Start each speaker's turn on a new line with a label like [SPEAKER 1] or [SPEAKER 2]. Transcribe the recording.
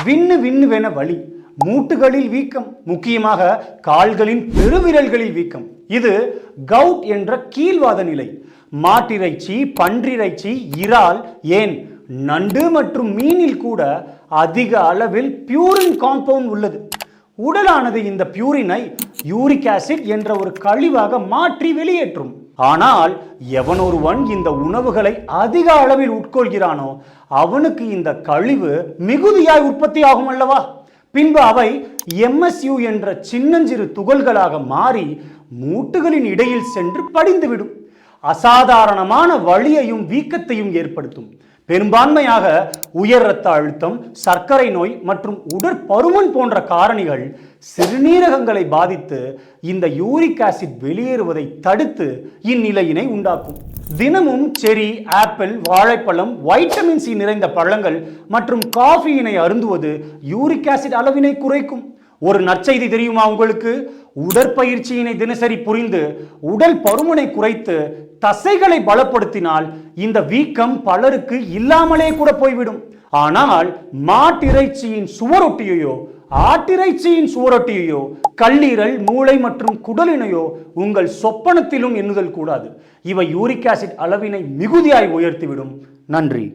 [SPEAKER 1] விண்ணு விண்ணுவென வலி, மூட்டுகளில் வீக்கம், முக்கியமாக கால்களின் பெருவிரல்களில் வீக்கம். இது கவுட் என்ற கீழ்வாத நிலை. மாட்டிறைச்சி, பன்றிறைச்சி, இறால், ஏன் நண்டு மற்றும் மீனில் கூட அதிக அளவில் பியூரின் காம்பவுண்ட் உள்ளது. உடலானது இந்த பியூரினை யூரிக் ஆசிட் என்ற ஒரு கழிவாக மாற்றி வெளியேற்றும். ஆனால் எவனொருவன் இந்த உணவுகளை அதிக அளவில் உட்கொள்கிறானோ அவனுக்கு இந்த கழிவு மிகுதியாய் உற்பத்தி ஆகும் அல்லவா? பின்பு அவை MSU என்ற சின்னஞ்சிறு துகள்களாக மாறி மூட்டுகளின் இடையில் சென்று படிந்துவிடும். அசாதாரணமான வலியையும் வீக்கத்தையும் ஏற்படுத்தும். பெரும்பான்மையாக உயர் இரத்த அழுத்தம், சர்க்கரை நோய் மற்றும் உடற்பருமன் போன்ற காரணிகள் சிறுநீரகங்களை பாதித்து இந்த யூரிக் ஆசிட் வெளியேறுவதை தடுத்து இந்நிலையினை உண்டாக்கும். தினமும் செரி, ஆப்பிள், வாழைப்பழம், வைட்டமின் சி நிறைந்த பழங்கள் மற்றும் காஃபியினை அருந்துவது யூரிக் ஆசிட் அளவினை குறைக்கும். ஒரு நற்செய்தி தெரியுமா உங்களுக்கு? உடற்பயிற்சியினை தினசரி புரிந்து உடல் பருமனை குறைத்து தசைகளை பலப்படுத்தினால் இந்த வீக்கம் பலருக்கு இல்லாமலே கூட போய்விடும். ஆனால் மாட்டிறைச்சியின் சுவரொட்டியையோ ஆட்டிறைச்சியின் சுவரொட்டியையோ கல்லீரல், மூளை மற்றும் குடலினையோ உங்கள் சொப்பனத்திலும் எண்ணுதல் கூடாது. இவை யூரிக் ஆசிட் அளவினை மிகுதியாய் உயர்த்திவிடும். நன்றி.